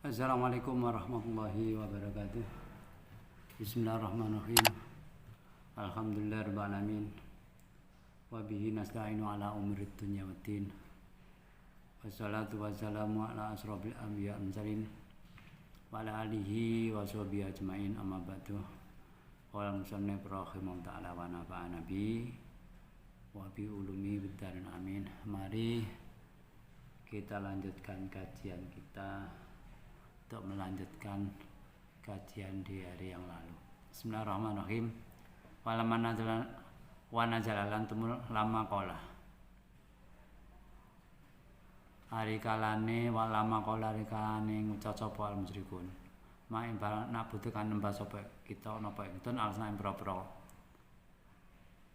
Assalamualaikum warahmatullahi wabarakatuh. Bismillahirrahmanirrahim. Alhamdulillahirabbil alamin. Wa bihi nasta'inu ala umurid dunya waddin. Wassalatu wassalamu ala asrofil anbiya wal mursalin wa ala alihi wa sahbihi ajmain, amma ba'du. Qala musannif rahimahullah ta'ala wa nafa'ana bi wa bi ulumi bid-darin amin. Mari kita lanjutkan kajian kita untuk melanjutkan kajian di hari yang lalu. Bismillahirrahmanirrahim. Wa nazalalan tumul lama kola. Hari kalane wa lama kola hari kalane ngucap sapa al musyrikun. Main barang nak butuhkan nembah sapa kita napa ingsun alasna boro-boro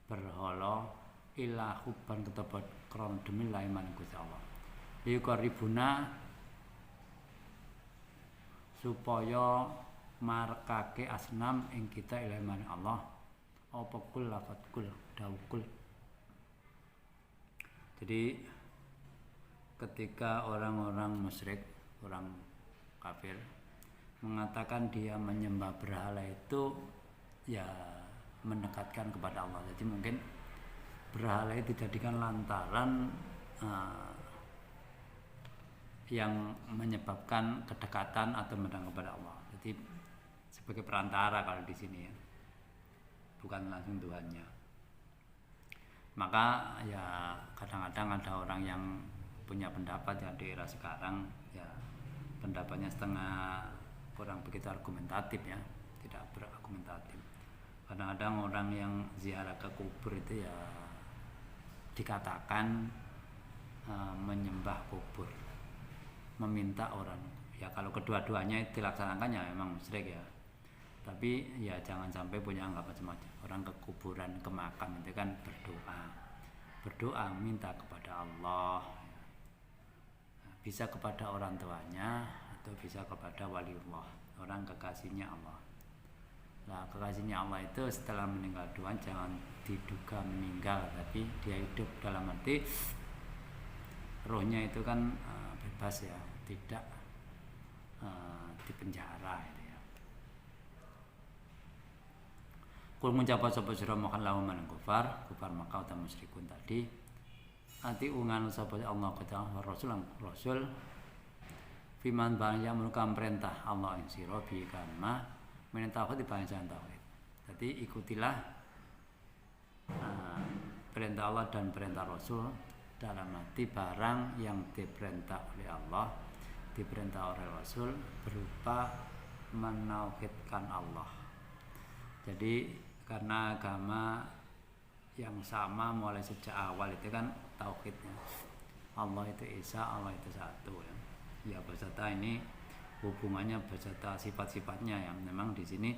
berhala ila hubban ketebet kron demi laiman Gusti Allah. Liqaribuna supaya markake asnam ing kita ilahi Allah apa kul lafat kul daukul. Jadi ketika orang-orang musyrik, orang kafir mengatakan dia menyembah berhala itu ya mendekatkan kepada Allah. Jadi mungkin berhala itu dijadikan lantaran yang menyebabkan kedekatan atau mendekat kepada Allah. Jadi sebagai perantara kalau di sini ya, bukan langsung Tuhannya. Maka ya kadang-kadang ada orang yang punya pendapat ya di era sekarang ya pendapatnya setengah kurang begitu argumentatif ya, tidak berargumentatif. Kadang-kadang orang yang ziarah ke kubur itu ya dikatakan menyembah kubur, meminta orang. Ya kalau kedua-duanya dilaksanakan ya memang musyrik ya. Tapi ya jangan sampai punya anggapan semacam orang ke kuburan, ke makam itu kan berdoa minta kepada Allah. Bisa kepada orang tuanya atau bisa kepada waliullah, orang kekasihnya Allah. Nah, kekasihnya Allah itu setelah meninggal dunia jangan diduga meninggal, tapi dia hidup dalam arti rohnya itu kan bebas ya, tidak dipenjara gitu ya. Kul ngucap sapa sira makan lawan man kufar maka uta musyrikun tadi ati ungan sapa Allah kata rasul fiman bang yang merukan perintah Allah ing sira bi kama menentah di bangsa tauhid. Jadi ikutilah perintah Allah dan perintah Rasul dalam arti barang yang diperintah oleh Allah, diperintah oleh Rasul berupa menauhidkan Allah. Jadi karena agama yang sama mulai sejak awal itu kan tauhidnya, Allah itu Esa, Allah itu satu ya. Ya beserta ini hubungannya beserta sifat-sifatnya yang memang di sini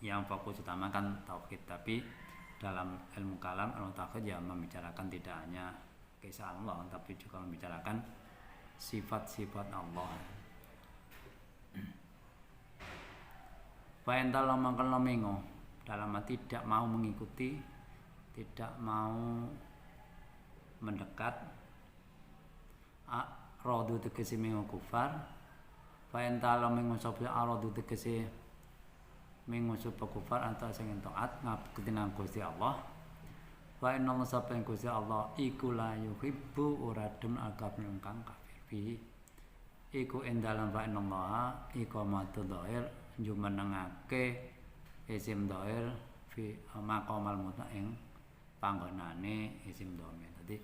yang fokus utama kan tauhid, tapi dalam ilmu kalam, ilmu tauhid ya membicarakan tidak hanya kisah Allah tapi juga membicarakan sifat-sifat Allah. Fa ental mangkel mengo dalam arti tidak mau mengikuti, tidak mau mendekat. Radu tegese mengo kufar. Fa ental mengo sapa aradu tegese mengo sapa kufar anta sing taat ngabekti nang Gusti Allah. Wa inna sapa ing Gusti Allah iku la yuhibbu ora dem agapun kang kafir fi iku ing dalem fa inna iqamatul dhair jumenengake isim dhair fi maqamal muta'ing panggonane isim dhamir. Jadi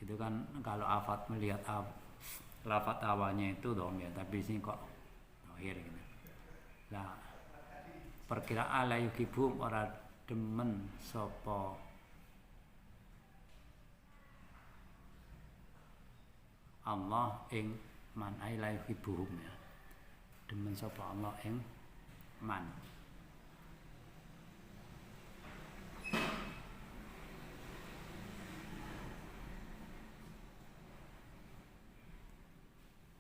itu kan kalau afat melihat lafat awalnya itu dhamir tapi sini kok dhair gitu. Lah perkiraan la yuhibbu ora demen sapa Allah ing man ai la yuhibbuhum ya. Demen sapa Allah ing man.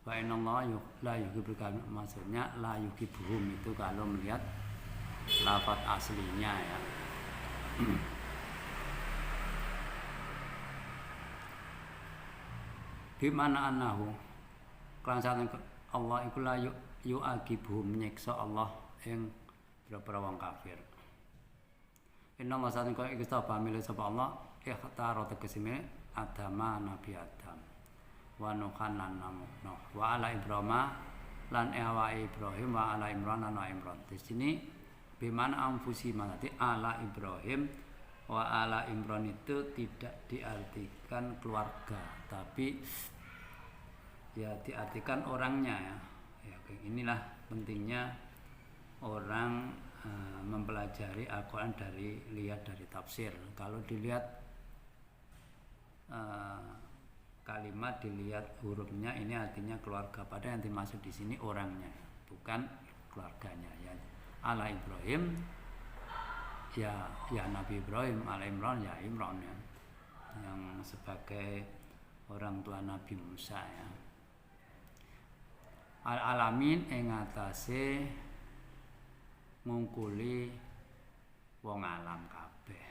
Wa inna Allah la yuhibbul kafirin, maksudnya la yuhibbuhum itu kalau melihat lafaz aslinya ya. Di mana anahu kelan Allah iku la yu'aqibuhum nyiksa Allah ing pira-pira wong kafir. Inna Allah saat kau ikut tahu pamilih sapa Allah ikhtaro tegese Adama Nabi Adam wa Nuhan lan Nuh wa ala Ibrahim lan wa Ibrahim wa ala Imran lan Imran. Di sini biman amfusi manati ala Ibrahim wa ala Imran itu tidak diartikan keluarga, tapi ya diartikan orangnya ya. Ya inilah pentingnya orang mempelajari Al-Quran lihat dari tafsir. Kalau dilihat kalimat, dilihat hurufnya, ini artinya keluarga. Padahal yang dimaksud di sini orangnya, bukan keluarganya. Ya, ala Ibrahim, ya Nabi Ibrahim, ala Imran ya Imran ya, yang sebagai orang tua Nabi Musa ya. Al-alamin ing atase ngungkuli wong alam kabeh.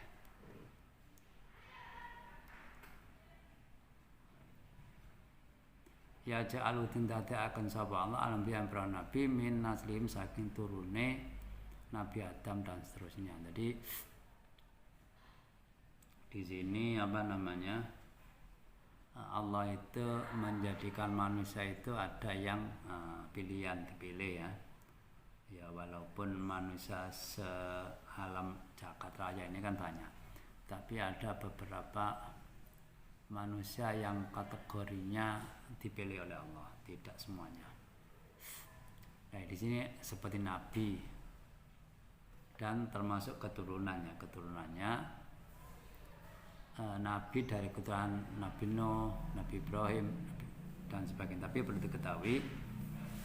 Ya ja'alu tindadekaken sapa Allah alam biyan para nabi min naslim saking turune Nabi Adam dan seterusnya. Jadi di sini apa namanya? Allah itu menjadikan manusia itu ada yang pilihan dipilih ya. Ya walaupun manusia sealam jagat raya ini kan banyak, tapi ada beberapa manusia yang kategorinya dipilih oleh Allah, tidak semuanya. Nah di sini seperti nabi dan termasuk keturunannya nabi dari keturunan Nabi Nuh, Nabi Ibrahim dan sebagainya. Tapi perlu diketahui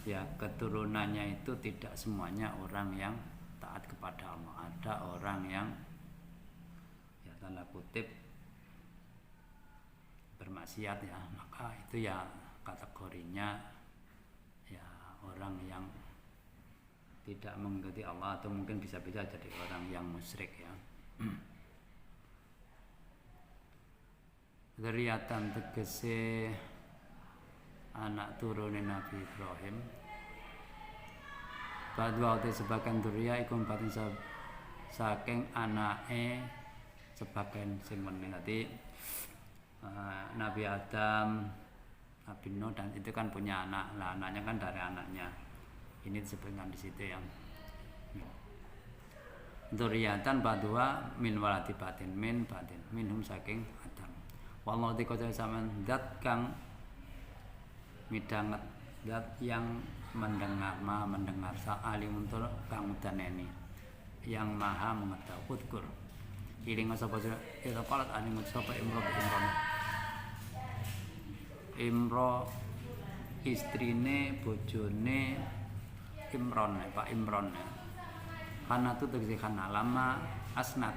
ya keturunannya itu tidak semuanya orang yang taat kepada Allah. Ada orang yang ya tanda kutip bermaksiat ya, maka itu ya kategorinya ya orang yang tidak mengikuti Allah, atau mungkin bisa-bisa jadi orang yang musyrik ya. Dzurriatan tegese anak turune Nabi Ibrahim. Badwa te sebagian dzurriya iku pating saking anake sebagian sing meneh. Dadi Nabi Adam, Nabi Nuh dan itu kan punya anak. Lah anaknya kan dari anaknya. Ini disebutkan di situ yang dzurriatan badwa min waladi batin min batin minhum saking Adam. Wallahu dikocok sama zat kang midanget, zat yang mendengar, maha mendengar, sa'alim untuk kang udaneni, yang maha mengetahui. Udkur iling sapa ila qalat aning sapa Imro istrine bojone Imron Pak Imron ya. Kana tu tegese kana lama asnat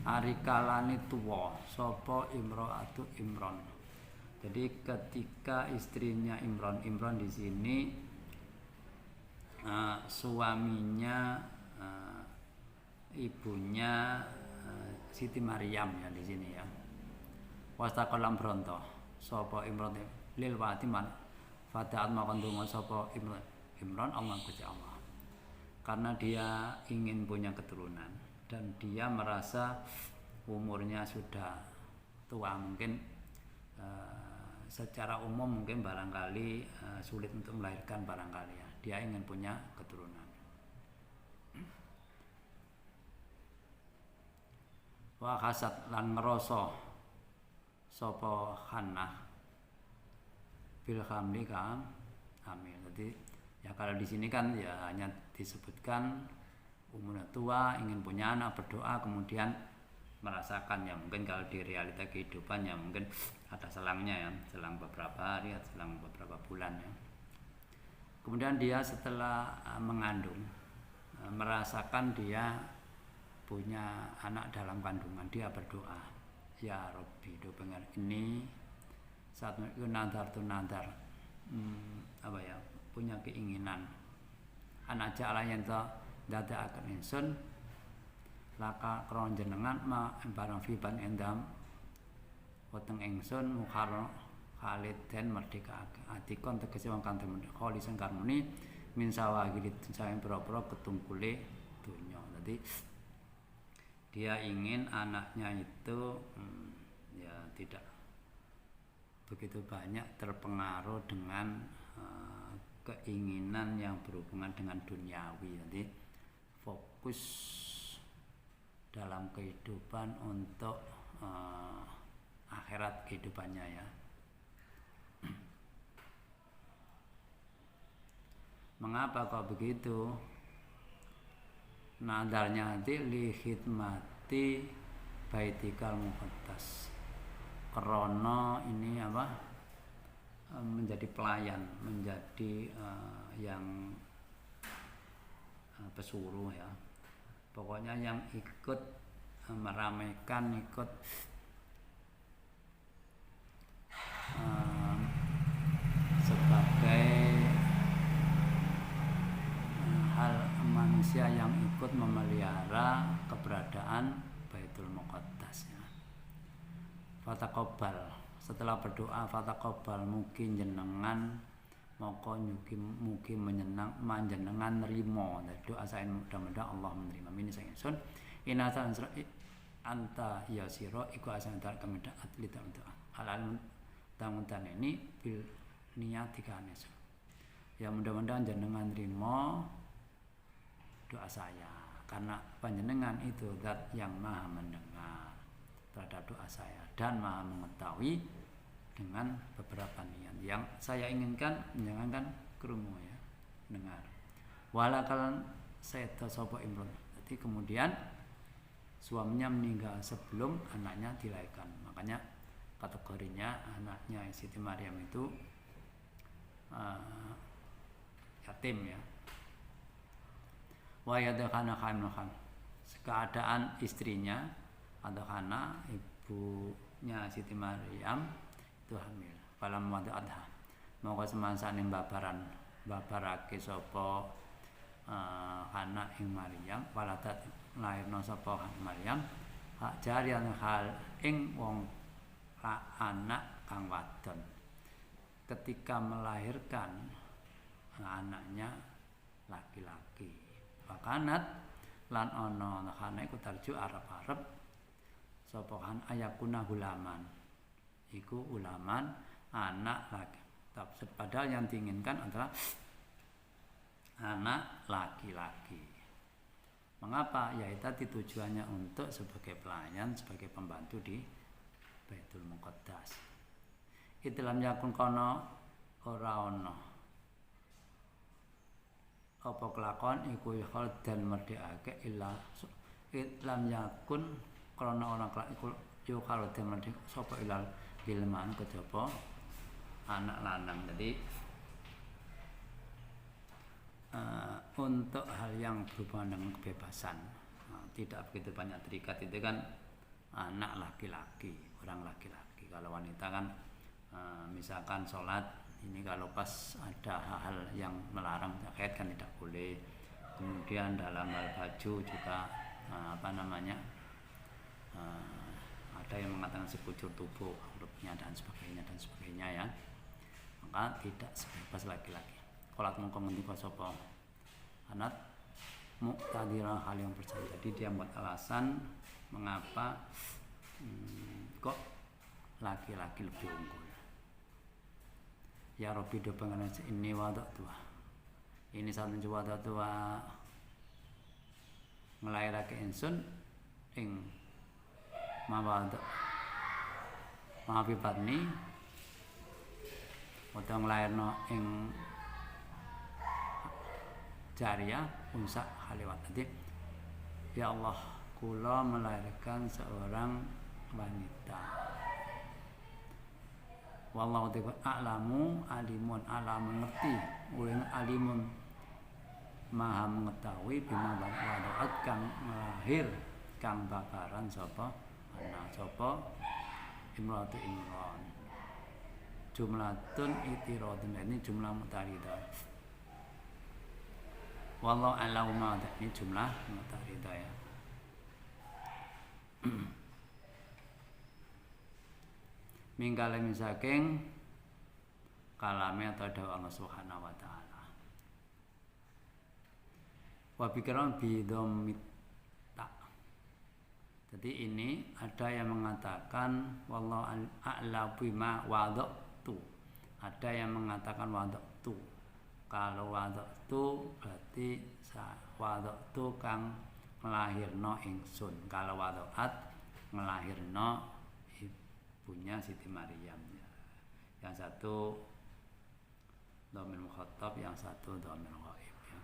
ari kalane tuwa sapa Imro'atu Imron. Jadi ketika istrinya Imron di sini suaminya ibunya Siti Maryam ya di sini ya. Wastaqalam bronto sapa Imron lil watiman fataat makan donga sapa Imron Allah Gusti Allah. Karena dia ingin punya keturunan dan dia merasa umurnya sudah tua, mungkin secara umum mungkin barangkali sulit untuk melahirkan barangkali ya. Dia ingin punya keturunan. Wa hasad lan ngeroso sapa Hannah bil hamli kang hamil. Jadi ya kalau di sini kan ya hanya disebutkan umurnya tua, ingin punya anak, berdoa, kemudian merasakan ya. Mungkin kalau di realita kehidupan ya mungkin ada selangnya ya, selang beberapa hari, selang beberapa bulan ya. Kemudian dia setelah mengandung merasakan dia punya anak dalam kandungan, dia berdoa, ya Rabbi, do pengen ini saat itu nadar apa ya, punya keinginan anak jala yang dadakaken ingsun laka kron jenengan ma barang fiban endam weteng ingsun Khalid den merdekake atikon tegese wong kang merdeka kholisan karmuni min sawagil saking pira-pira ketungkule donya. Jadi dia ingin anaknya itu ya tidak begitu banyak terpengaruh dengan keinginan yang berhubungan dengan duniawi. Jadi fokus dalam kehidupan untuk akhirat kehidupannya ya. Mengapa kok begitu? Nadarnya nanti li khidmati baitikal muqaddas. Karena ini apa? Menjadi pelayan, menjadi yang pesuruh ya. Pokoknya yang ikut meramaikan, ikut sebagai hal manusia yang ikut memelihara keberadaan Baitul Muqaddas ya. Fataqabbal, setelah berdoa fataqabbal mugi jenengan moko mugi manjenengan nrimo. Doa saya mudah-mudahan Allah menerima ini saya ingsun inasa anta ya sira iku asantar kemudian atlet doa halal tangutan ini bil niatikane. Ya mudah-mudahan jenengan nrimo doa saya karena panjenengan itu zat yang maha mendengar terhadap doa saya dan maha mengetahui dengan beberapa niat yang saya inginkan menjangankan krungu ya dengar walakal sayta sapa Imron. Jadi kemudian suaminya meninggal sebelum anaknya dilahirkan, makanya kategorinya anaknya Siti Maryam itu yatim ya. Wa yadkhana khamluhan, keadaan istrinya atau Hana ibunya Siti Maryam itu hamil. Falam wada'atha mongko semansane babarake sapa anak ing Maryam waladat lairna sapa Maryam hak jarian hal ing wong anak kang wadon. Ketika melahirkan anaknya laki-laki kanat lan ana ana iku tarju arep-arep sapa kan ayakuna hulaman iku ulaman anak laki. Padahal yang diinginkan adalah anak laki-laki. Mengapa? Ya itu tujuannya untuk sebagai pelayan, sebagai pembantu di Baitul Muqaddas. Itilam yakun kono ora ono apa kelakon iku hal dan merdekake illa lam yakun krana ana iku yo kalau den merdek sapa ilal ilman kejaba anak lanang. Jadi untuk hal yang berhubungan dengan kebebasan tidak begitu banyak terikat itu kan anak laki-laki, orang laki-laki. Kalau wanita kan misalkan sholat ini kalau pas ada hal-hal yang melarang terkait kan tidak boleh. Kemudian dalam hal baju juga ada yang mengatakan sekujur tubuh auratnya dan sebagainya ya. Maka tidak sebebas laki-laki. Kalau mengko ngendika sapa anak muqtadira hal yang bersama. Jadi dia buat alasan mengapa kok laki-laki lebih unggul. Ya Rabbi do pengen ini wadah tua. Ini satu wadah tua ngelairake ingsun ing mawad mabibatni utawa nglairno ing jariah unsa khaliwat. Jadi ya Allah kula melahirkan seorang wanita. Wallahu ta'ala a'lamu alimun alam mengerti ulun alimun maha mengetahui bima wadaat kang lahir kang babaran sapa ana sapa imratu imran jumlatun itiradun ini jumlah mutaridah. Wallahu a'lamu ma ini jumlah mutaridah ya. Mingkale saking kalame atau dawuh Allah Subhanahu wa taala. Wa bikiran bidomit tak. Jadi ini ada yang mengatakan wallahu a'lam bima wada'tu. Ada yang mengatakan wada'tu. Kalau wada'tu berarti wada'tu kang nglahirno ingsun. Kalau wada'at nglahirno ibunya Siti Maryam. Yang satu dhamir mukhatab, yang satu dhamir ghaib ya.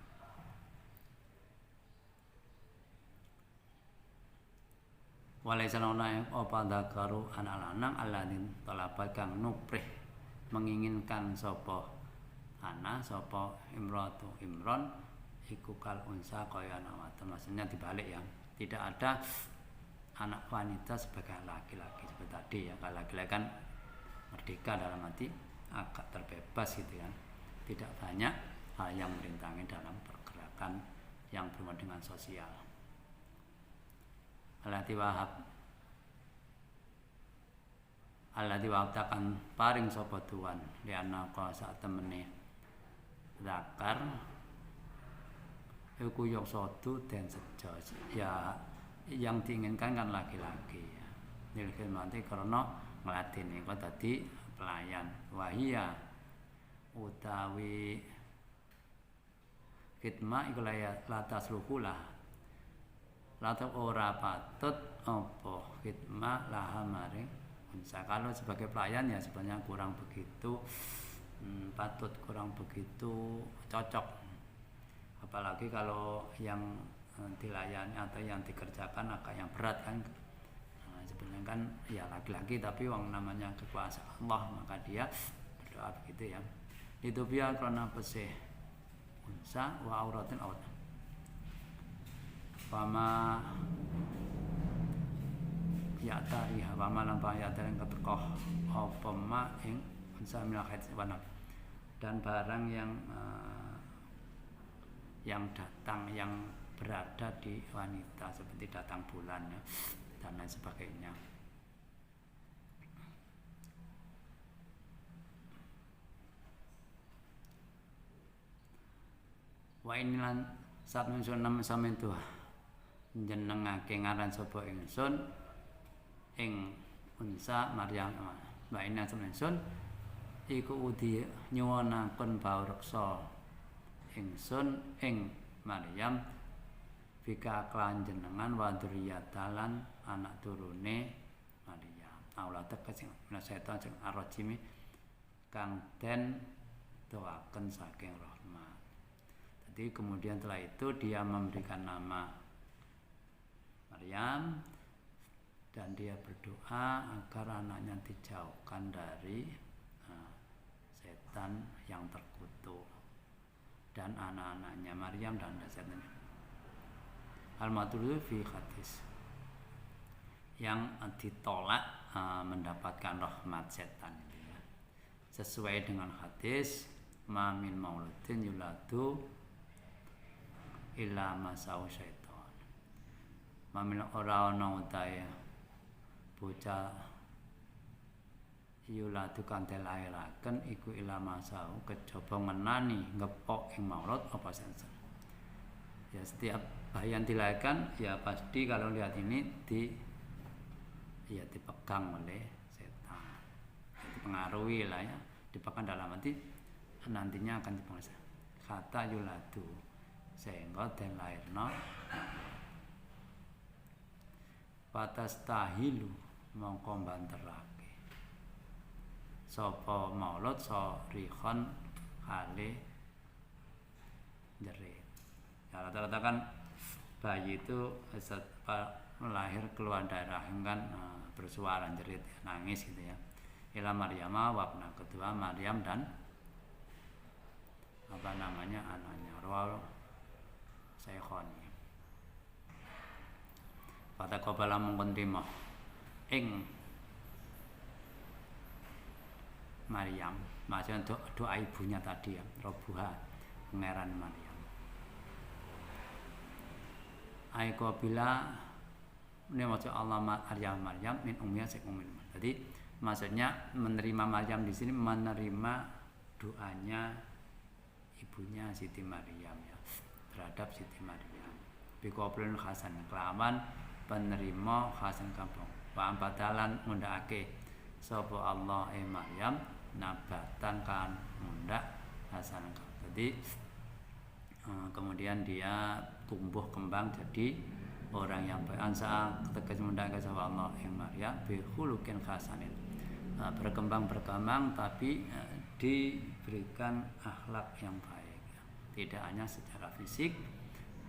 Walaisa launa apa dzakaru anak lanang alladin talaba kang nuprih menginginkan sapa ana sapa imratu Imron iku kal unsa kaya anak wadon. Maksudnya dibalik ya. Tidak ada anak wanita sebagai laki-laki seperti tadi ya. Kalau laki-laki kan merdeka dalam arti agak terbebas gitu kan. Tidak banyak hal yang merintangi dalam pergerakan yang berhubungan dengan sosial. Alati wahab takan paring sapa tuan liana ka sak temene zakar iku yok sotu dan sejo ya yang diinginkan kan laki-laki ya. Nilai mati karena ngladeni kok dadi pelayan wahia utawi khidmah iku latas luhulah latak ora patut apa khidmah laha maring unsa. Kalau sebagai pelayan ya sebenarnya kurang begitu patut, kurang begitu cocok, apalagi kalau yang dilayani atau yang dikerjakan agak yang berat kan. Sebenarnya kan ya laki-laki tapi wong namanya kekuasaan Allah, maka dia berdoa begitu ya. Itu biar karena pesih unsa wa auratin aurat. Pama ya tariha pama lan ya tariha ketekoh apa ma ing unsa milakhat wana dan barang yang datang yang berada di wanita seperti datang bulan ya, dan lain sebagainya. Wa inilan saat mensun nama samen tuh jenengake ngaran sapa ingsun ing unsa Maryam wa inna samsun iku udi nyuwunaken bawreksa ingsun ing Maryam bika klan jenengan wa dzurriyyatan anak turune Maryam. Aulad sing setan sing arrajimi kang den doaken saking rahmat. Jadi kemudian setelah itu dia memberikan nama Maryam dan dia berdoa agar anaknya dijauhkan dari setan yang terkutuk dan anak-anaknya Maryam dan setan. Al-matlubu fi hadis yang ditolak mendapatkan rahmat setan itu ya. Sesuai dengan hadis ma min mauludin yuladu illa masau syaitan. Ma min ora ana utahe bocah yuladu kang dilairaken iku illa masau kejaba ngenani ngepok ing maulud apa setan. Ya setiap bayi yang dilahirkan ya pasti kalau lihat ini dipegang oleh setan, dipengaruhi lah ya, dipegang dalam arti nantinya akan dipengaruhi kata yuladu sehingga den lairno patas tahilu mongko banterake sapa maulud sorihon kale jerit. Ya, rata-rata kan bayi itu melahir keluar dari rahim kan bersuara jerit nangis gitu ya. Ila Maryam wabna kedua Maryam dan anaknya Rawal Saikhoni. Pada qabala mungkon trima ing Maryam, maksudnya doa ibunya tadi ya, Robuha pangeran Maryam. Aiko bila ini maksud Allah Maryam min ummiya sek ummin. Jadi maksudnya menerima Maryam di sini menerima doanya ibunya Siti Maryam ya terhadap Siti Maryam biqaulin hasan kelawan penerima hasan kampung wa ambadalan ngundhakake sapa Allah Maryam nabatan kan mundak hasan kampung. Jadi kemudian dia tumbuh kembang jadi orang yang baik ansa ketika mundake sapa Allah Maryam bi khuluqin hasanin berkembang tapi diberikan akhlak yang baik tidak hanya secara fisik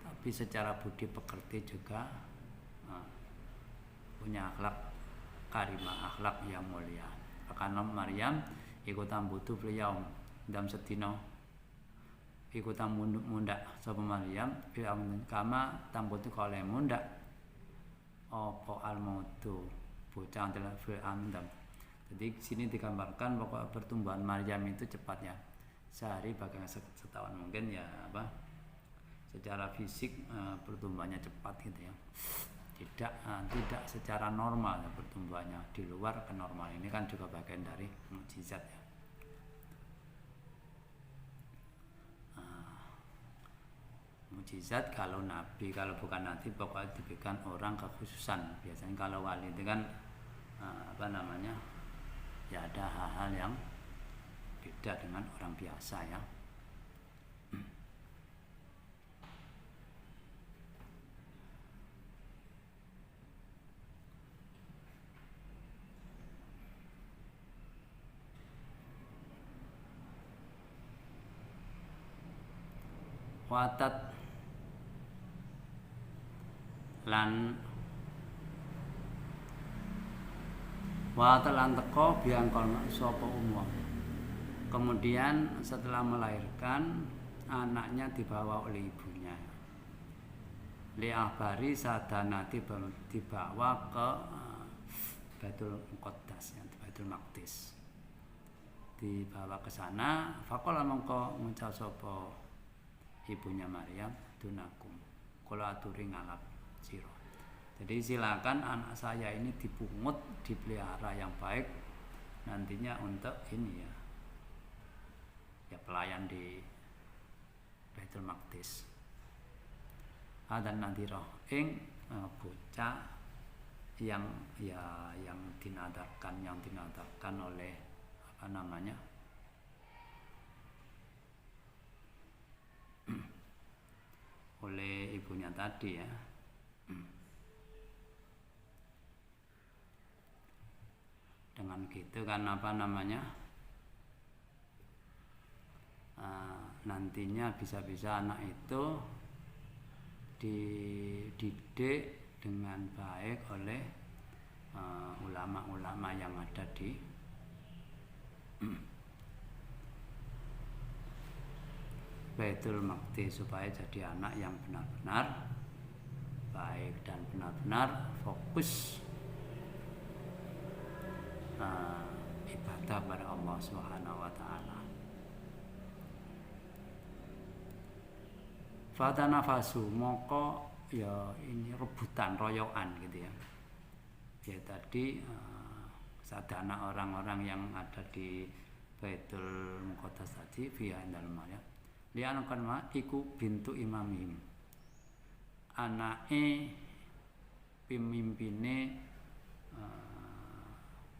tapi secara budi pekerti juga punya akhlak karimah akhlak yang mulia karena Maryam iku tambutu beliau dalam sedina iku mundak sapa Maryam kama tambutu kale mundak apa almautu bocah adalah fil amdam. Jadi sini digambarkan pokok pertumbuhan Maryam itu cepatnya sehari bahkan setahun mungkin ya apa secara fisik pertumbuhannya cepat gitu ya tidak secara normal ya, pertumbuhannya di luar ke normal ini kan juga bagian dari mukjizat ya. Mukjizat kalau nabi kalau bukan nabi pokoknya diberikan orang kekhususan biasanya kalau wali itu kan ya ada hal-hal yang beda dengan orang biasa ya. Watat lan teko biangkol sapa umum. Kemudian setelah melahirkan anaknya dibawa oleh ibunya. Li ahbari sadanati dibawa ke Baitul Muqaddas ya, Baitul Maqdis. Dibawa ke sana, faqala mongko ngucap sapa ibunya Maryam dunakum. Kula aturi ngalap sira. Jadi silakan anak saya ini dipungut, dipelihara yang baik nantinya untuk ini ya pelayan di Baitul Maqdis. Adan nadhira ing bocah yang dinadarkan oleh oleh ibunya tadi ya. Dengan gitu kan nantinya bisa-bisa anak itu dididik dengan baik oleh ulama-ulama yang ada di Baitul Maqdis supaya jadi anak yang benar-benar baik dan benar-benar fokus ibadah pada Allah Subhanahu wa taala. Fatanafasu moko ya ini rebutan royokan gitu ya. Ya tadi sadana orang-orang yang ada di Baitul Muqaddas tadi via dalam ya. Dia anak kan iku bintu imamim. Anake pemimpine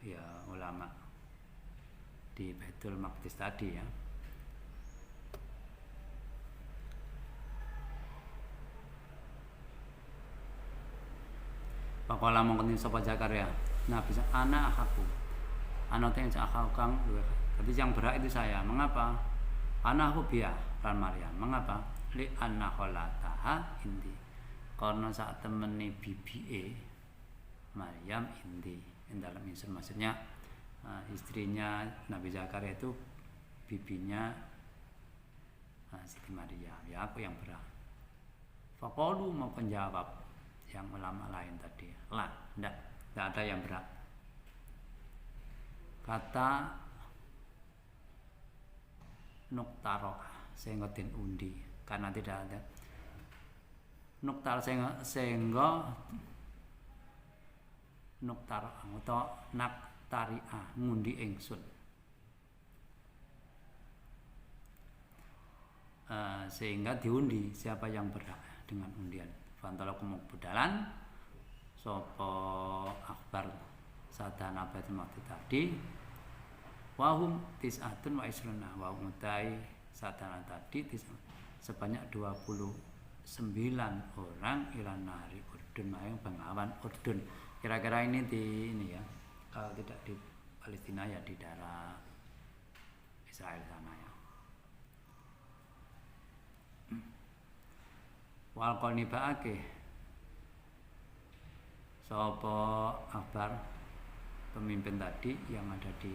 ya ulama di Baitul Maqdis tadi ya. Pakola mongkon sapa Zakaria. Nah, bisa anak aku. Anak yang aku kang jadi yang berhak itu saya. Mengapa? Anakku biya lan Maryam. Mengapa? Li anna kholataha indi. Karena saat temene bibie Maryam indi. Dalam insun maksudnya istrinya Nabi Zakaria itu bibinya Siti Maryam ya aku yang berhak. Faqalu mau penjawab yang ulama lain tadi lah tidak ada yang berhak. Kata nuktaro sehingga den undi karena tidak ada nuktar sehingga nuktar atau naktaria ngundi ingsun sehingga diundi siapa yang berhak dengan undian. Fantalakum budalan sapa akbar sadana Baitul Maqdis tadi wahum tis'atun wa isruna wahum tai sadana tadi sebanyak 29 orang ilan nari Urdun mayang pengawan Urdun. Kira-kira ini ya kalau tidak di Palestina ya di daerah Israel sana ya. Wal qanibaake sapa akbar pemimpin tadi yang ada di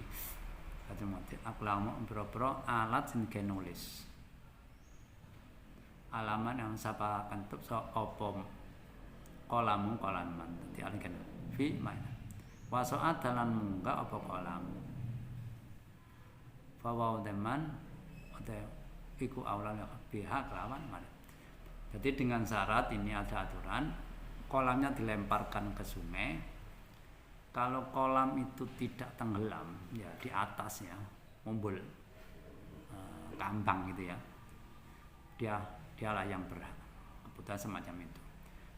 Baitul Maqdis aklamu boro-boro alat sing nulis alaman yang sapa kentut apa kolamu kolaman dadi alken fi mana wasoat dalan munggah apa kolamu fawau deman atau iku aulal pihak lawan mana. Jadi dengan syarat ini ada aturan kolamnya dilemparkan ke sungai. Kalau kolam itu tidak tenggelam ya di atas ya mumbul kambang gitu ya, dialah yang berhak keputusan semacam itu.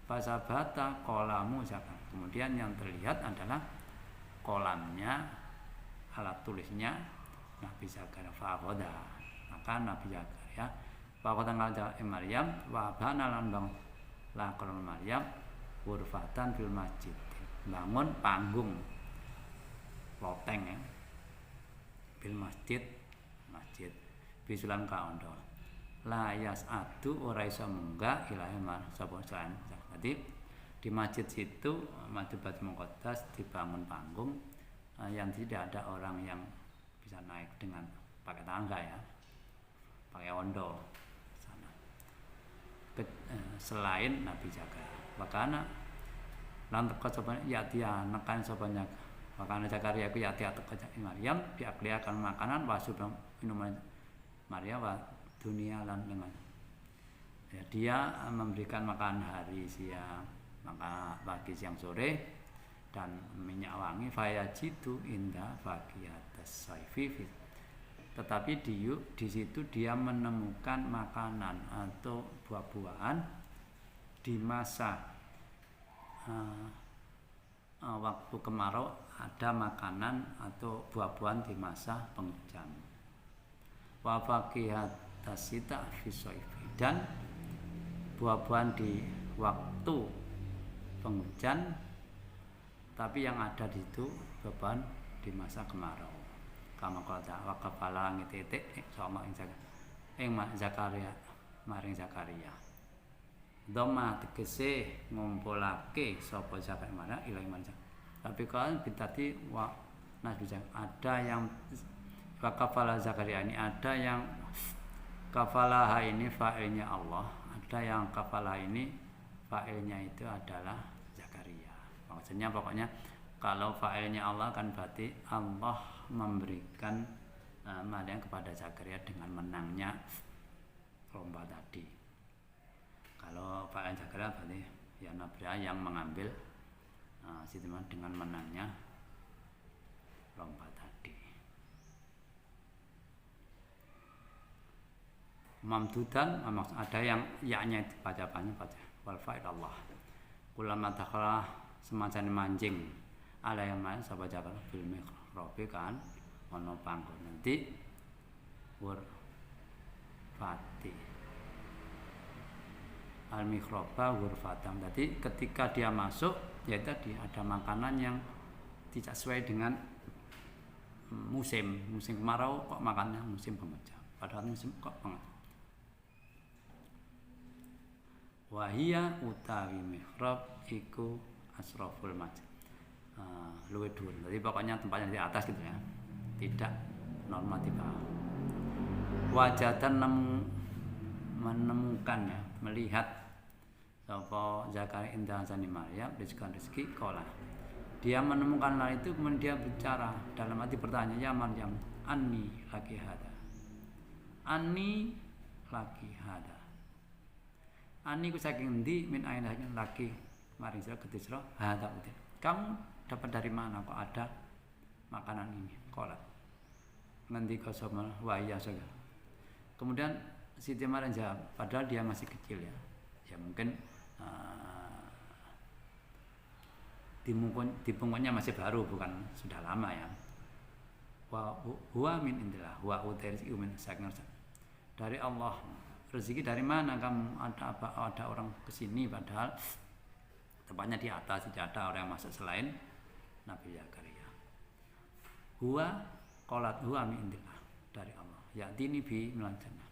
Fasabata kolamu zakat. Kemudian yang terlihat adalah kolamnya, alat tulisnya Nabi Zakaria fakoda. Maka Nabi Zakaria fakoda ngajak Maryam wabana lan bang lakon Maryam ghurfatan fil masjid. Bangun panggung loteng ya bil masjid bisulan kaondo la yas'adu ora iso munggah ilahi mar sapa saen. Jadi di masjid situ Masjid Baitul Muqaddas dibangun panggung yang tidak ada orang yang bisa naik dengan pakai tangga ya, pakai ondo sana. Selain Nabi Zakaria makanya lantak sopan ya dia nekan sopannya makanya Zakaria ku ya dia teka Maryam diakliakan makanan wasub minuman Maryam wa dunia lan dengan ya, dia memberikan makan hari siang maka pagi siang sore dan minyak wangi fayajitu indah faqiyatas saifi. Tetapi di situ dia menemukan makanan atau buah-buahan di masa waktu kemarau ada makanan atau buah-buahan di masa penghujan. Wa faqiyatasita fi saifi dan buah-buahan di waktu penghujan tapi yang ada di situ buah-buahan di masa kemarau. Kama qala wa kafala ngititik sama ing Zakaria maring Zakaria. Doma tegese ngumpulake sapa Zakaria mana ilahi man. Tapi kan bitati wa nasbi ada yang wa kafala Zakaria ini ada yang kafalaha ini fa'ilnya Allah, ada yang kafalah ini fa'ilnya itu adalah Zakaria. Maksudnya pokoknya kalau fa'ilnya Allah kan berarti Allah memberikan yang kepada Zakaria dengan menangnya lomba tadi. Kalau fa'il Zakaria berarti ya Nabi yang mengambil dengan menangnya lomba tadi. Mamdudan ada yang yaknya baca wal fa'il Allah. Kulama dakhala semacam mancing ala yang main sahabat Zakaria bil mikhrabi kan ono panggon nanti ghurfati al mikhroba ghurfatam. Jadi ketika dia masuk ya tadi ada makanan yang tidak sesuai dengan musim kemarau kok makannya musim penghujan padahal musim kok penghujan. Wahia utawi mihrab iku asraful masjid luwih dhuwur. Jadi pokoknya tempatnya di atas gitu ya, tidak normatif. Wajatan menemukan ya, melihat sapa Zakaria indah sani Maryam rezeki kola. Dia menemukan hal itu kemudian dia bicara dalam hati bertanya, ya Maryam anni laki hada. Anni laki hada. Anni ku saking endi min ainahnya laki maring sira kedisra hada uti. Kamu dapat dari mana kok ada makanan ini? Kola. Ngendika sama wa iya saja. Kemudian Siti Maryam jawab, padahal dia masih kecil ya. Ya mungkin di punggungnya masih baru, bukan sudah lama ya. Wa huwa min indillah wa utais min saknar. Dari Allah. Rezeki dari mana kamu? Ada orang kesini padahal tempatnya di atas, tidak ada orang yang masuk selain Nabi Zakaria. Huwa qalat huwa min indillah, dari Allah. Ya'tini bi minal jannah.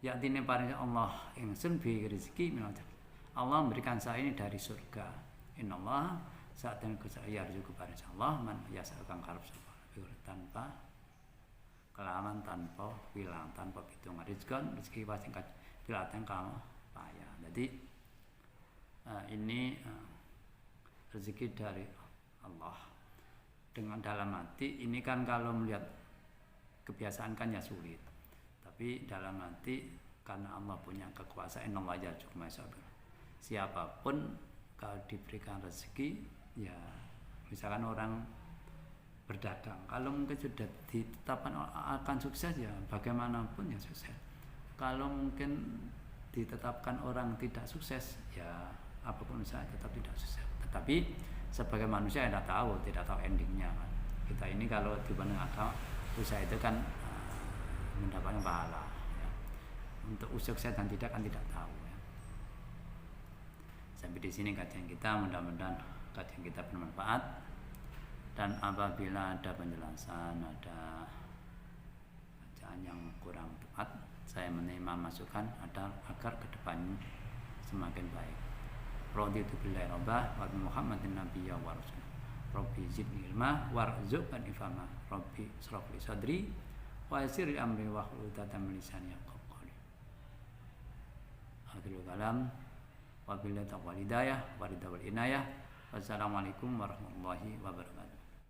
Ya'tini paring Allah ingsun bi rezeki minal jannah. Allah memberikan saya ini dari surga. Innallaha sa'atan kusaya yarzuqu paring Allah man yasa kang karep sapa tanpa kelaman, tanpa hilang, tanpa hitungan. Rezeki pasti dilatih kamu payah. Jadi ini rezeki dari Allah. Dengan dalam hati ini kan kalau melihat kebiasaan kan ya sulit. Tapi dalam hati karena Allah punya kekuasaan, Allah yarzuqu man yasha. Siapapun kalau diberikan rezeki, ya misalkan orang berdagang, kalau mungkin sudah ditetapkan akan sukses ya bagaimanapun ya sukses. Kalau mungkin ditetapkan orang tidak sukses ya apapun usaha tetap tidak sukses. Tetapi sebagai manusia tidak tahu endingnya kan. Kita ini kalau dibanding agama, usaha itu kan mendapatkan pahala ya. Untuk sukses dan tidak kan tidak tahu ya. Sampai di sini kajian kita, mudah-mudahan kajian kita bermanfaat. Dan apabila ada penjelasan, ada bacaan yang kurang tepat, saya menerima masukan agar ke depannya semakin baik. Raditu billahi robba wa Muhammadin nabiyya wa rasul. Rabbi zidni ilma warzuqni fahma. Rabbi shrah li sadri wa yassir li amri wahlul 'uqdatam min lisani yafqahu qawli. Akhirul kalam, wabillahi taufiq wal hidayah wa ridha wal inayah. Wassalamualaikum warahmatullahi wabarakatuh.